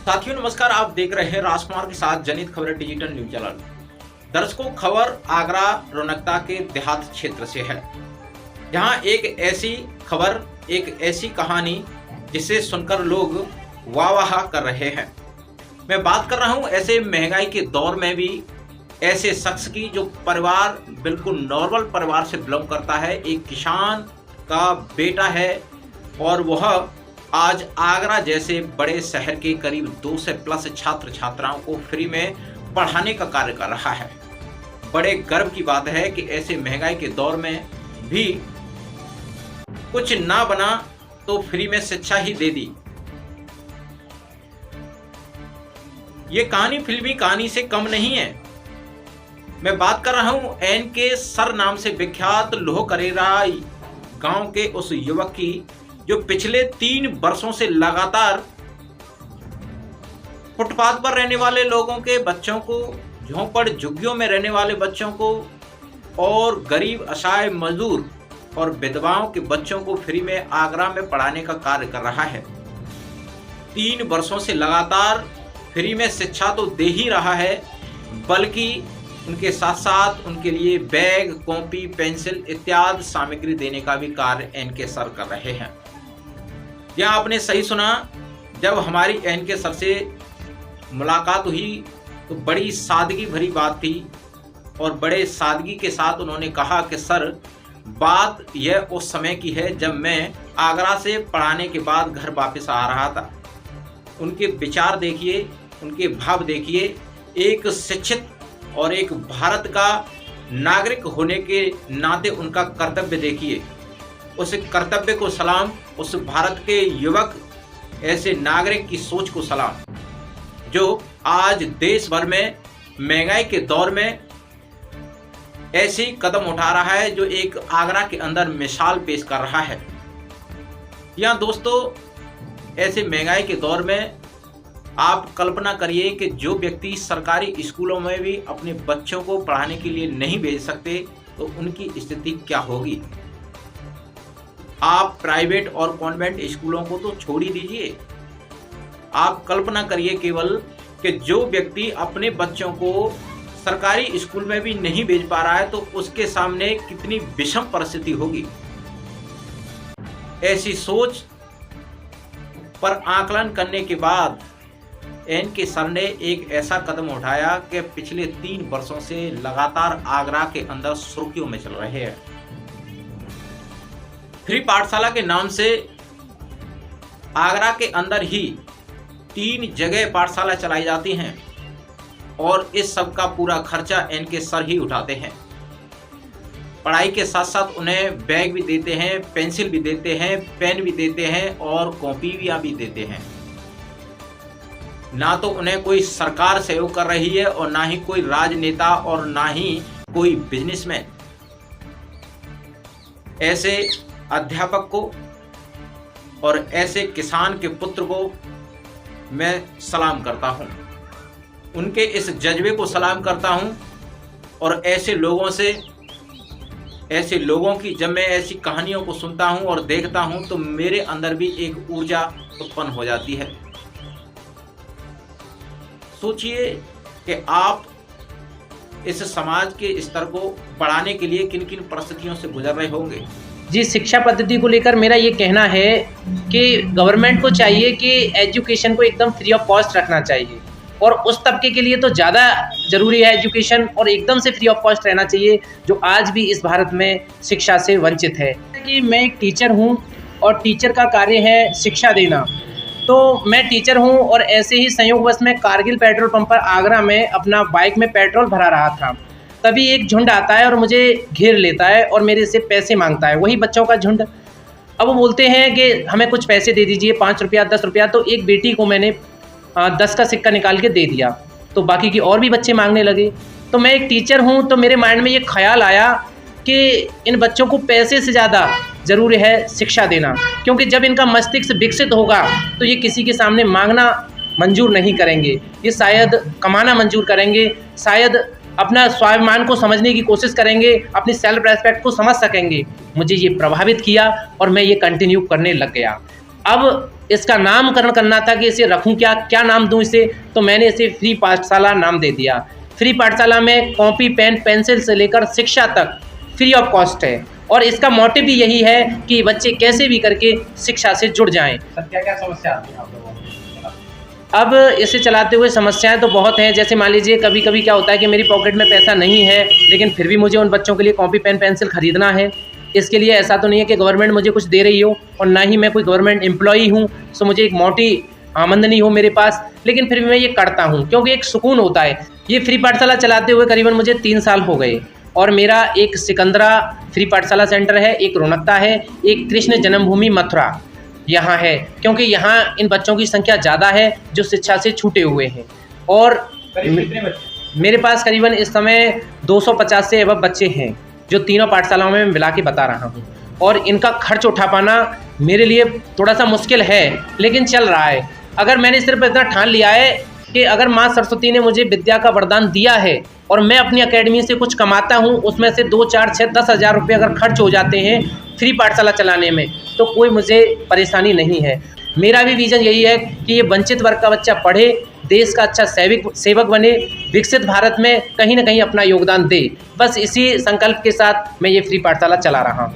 साथियों नमस्कार, आप देख रहे हैं राजकुमार के साथ जनित खबरें डिजिटल न्यूज चैनल। दर्शकों, खबर आगरा रौनकता के देहात क्षेत्र से है, जहां एक ऐसी खबर, एक ऐसी कहानी जिसे सुनकर लोग वाह वाह कर रहे हैं। मैं बात कर रहा हूं ऐसे महंगाई के दौर में भी ऐसे शख्स की जो परिवार बिल्कुल नॉर्मल परिवार से बिलोंग करता है, एक किसान का बेटा है और वह आज आगरा जैसे बड़े शहर के करीब 200+ छात्र छात्राओं को फ्री में पढ़ाने का कार्य कर रहा है। बड़े गर्व की बात है कि ऐसे महंगाई के दौर में भी कुछ ना बना तो फ्री में शिक्षा ही दे दी। ये कहानी फिल्मी कहानी से कम नहीं है। मैं बात कर रहा हूं एनके सर नाम से विख्यात लोहकरेराई गांव के उस युवक की जो पिछले 3 वर्षों से लगातार फुटपाथ पर रहने वाले लोगों के बच्चों को, झोंपड़ झुग्गियों में रहने वाले बच्चों को और गरीब असहाय मजदूर और विधवाओं के बच्चों को फ्री में आगरा में पढ़ाने का कार्य कर रहा है। 3 वर्षों से लगातार फ्री में शिक्षा तो दे ही रहा है, बल्कि उनके साथ साथ उनके लिए बैग, कॉपी, पेंसिल इत्यादि सामग्री देने का भी कार्य एनके सर कर रहे हैं। यह आपने सही सुना, जब हमारी एनके सर से मुलाकात हुई तो बड़ी सादगी भरी बात थी और बड़े सादगी के साथ उन्होंने कहा कि सर, बात यह उस समय की है जब मैं आगरा से पढ़ाने के बाद घर वापस आ रहा था। उनके विचार देखिए, उनके भाव देखिए, एक शिक्षित और एक भारत का नागरिक होने के नाते उनका कर्तव्य देखिए। उस कर्तव्य को सलाम, उस भारत के युवक, ऐसे नागरिक की सोच को सलाम, जो आज देश भर में महंगाई के दौर में ऐसी कदम उठा रहा है, जो एक आगरा के अंदर मिसाल पेश कर रहा है। यहाँ दोस्तों, ऐसे महंगाई के दौर में आप कल्पना करिए कि जो व्यक्ति सरकारी स्कूलों में भी अपने बच्चों को पढ़ाने के लिए नहीं भेज सकते तो उनकी स्थिति क्या होगी। आप प्राइवेट और कॉन्वेंट स्कूलों को तो छोड़ ही दीजिए, आप कल्पना करिए केवल कि जो व्यक्ति अपने बच्चों को सरकारी स्कूल में भी नहीं भेज पा रहा है तो उसके सामने कितनी विषम परिस्थिति होगी। ऐसी सोच पर आकलन करने के बाद एनके सर ने एक ऐसा कदम उठाया कि पिछले 3 वर्षों से लगातार आगरा के अंदर सुर्खियों में चल रहे हैं। फ्री पाठशाला के नाम से आगरा के अंदर ही 3 जगह पाठशाला चलाई जाती हैं और इस सब का पूरा खर्चा एनके सर ही उठाते हैं। पढ़ाई के साथ साथ उन्हें बैग भी देते हैं, पेंसिल भी देते हैं, पेन भी देते हैं और कॉपी भी देते हैं। ना तो उन्हें कोई सरकार सहयोग कर रही है और ना ही कोई राजनेता और ना ही कोई बिजनेसमैन। ऐसे अध्यापक को और ऐसे किसान के पुत्र को मैं सलाम करता हूं, उनके इस जज्बे को सलाम करता हूं। और ऐसे लोगों की जब मैं ऐसी कहानियों को सुनता हूं और देखता हूं तो मेरे अंदर भी एक ऊर्जा उत्पन्न हो जाती है। सोचिए कि आप इस समाज के स्तर को बढ़ाने के लिए किन किन परिस्थितियों से गुजर रहे होंगे। जी, शिक्षा पद्धति को लेकर मेरा ये कहना है कि गवर्नमेंट को चाहिए कि एजुकेशन को एकदम फ्री ऑफ कॉस्ट रखना चाहिए और उस तबके के लिए तो ज़्यादा ज़रूरी है एजुकेशन, और एकदम से फ्री ऑफ कॉस्ट रहना चाहिए जो आज भी इस भारत में शिक्षा से वंचित है। कि मैं एक टीचर हूँ और टीचर का कार्य है शिक्षा देना, तो मैं टीचर हूँ और ऐसे ही संयोगवश में कारगिल पेट्रोल पंप पर आगरा में अपना बाइक में पेट्रोल भरा रहा था। तभी एक झुंड आता है और मुझे घेर लेता है और मेरे से पैसे मांगता है, वही बच्चों का झुंड। अब वो बोलते हैं कि हमें कुछ पैसे दे दीजिए, 5 रुपया 10 रुपया। तो एक बेटी को मैंने 10 का सिक्का निकाल के दे दिया, तो बाकी की और भी बच्चे मांगने लगे। तो मैं एक टीचर हूँ तो मेरे माइंड में ये ख्याल आया कि इन बच्चों को पैसे से ज़्यादा ज़रूरी है शिक्षा देना, क्योंकि जब इनका मस्तिष्क विकसित होगा तो ये किसी के सामने मांगना मंजूर नहीं करेंगे, ये शायद कमाना मंजूर करेंगे, शायद अपना स्वाभिमान को समझने की कोशिश करेंगे, अपनी सेल्फ रेस्पेक्ट को समझ सकेंगे। मुझे ये प्रभावित किया और मैं ये कंटिन्यू करने लग गया। अब इसका नामकरण करना था कि इसे रखूं क्या नाम दूं इसे, तो मैंने इसे फ्री पाठशाला नाम दे दिया। फ्री पाठशाला में कॉपी पेन पेंसिल से लेकर शिक्षा तक फ्री ऑफ कॉस्ट है, और इसका मोटिव भी यही है कि बच्चे कैसे भी करके शिक्षा से जुड़ जाएं। क्या क्या समस्या आती है आप लोगों को? अब इसे चलाते हुए समस्याएं तो बहुत हैं। जैसे मान लीजिए कभी कभी क्या होता है कि मेरी पॉकेट में पैसा नहीं है, लेकिन फिर भी मुझे उन बच्चों के लिए कॉपी पेन पेंसिल खरीदना है। इसके लिए ऐसा तो नहीं है कि गवर्नमेंट मुझे कुछ दे रही हो, और ना ही मैं कोई गवर्नमेंट एम्प्लॉई हूँ, सो मुझे एक मोटी आमदनी हो मेरे पास, लेकिन फिर भी मैं ये करता हूँ क्योंकि एक सुकून होता है। ये फ्री पाठशाला चलाते हुए करीबन मुझे 3 साल हो गए, और मेरा एक सिकंदरा फ्री पाठशाला सेंटर है, एक रौनकता है, एक कृष्ण जन्मभूमि मथुरा यहाँ है, क्योंकि यहाँ इन बच्चों की संख्या ज़्यादा है जो शिक्षा से छूटे हुए हैं। और कितने बच्चे? मेरे पास करीबन इस समय 250 से अबव बच्चे हैं, जो तीनों पाठशालाओं में मिला के बता रहा हूँ, और इनका खर्च उठा पाना मेरे लिए थोड़ा सा मुश्किल है, लेकिन चल रहा है। अगर मैंने सिर्फ इतना ठान लिया है कि अगर माँ सरस्वती ने मुझे विद्या का वरदान दिया है और मैं अपनी एकेडमी से कुछ कमाता हूँ, उसमें से 2, 4, 6, 10 हज़ार रुपये अगर खर्च हो जाते हैं फ्री पाठशाला चलाने में, तो कोई मुझे परेशानी नहीं है। मेरा भी विज़न यही है कि ये वंचित वर्ग का बच्चा पढ़े, देश का अच्छा सेवक बने, विकसित भारत में कहीं ना कहीं अपना योगदान दे। बस इसी संकल्प के साथ मैं ये फ्री पाठशाला चला रहा हूँ।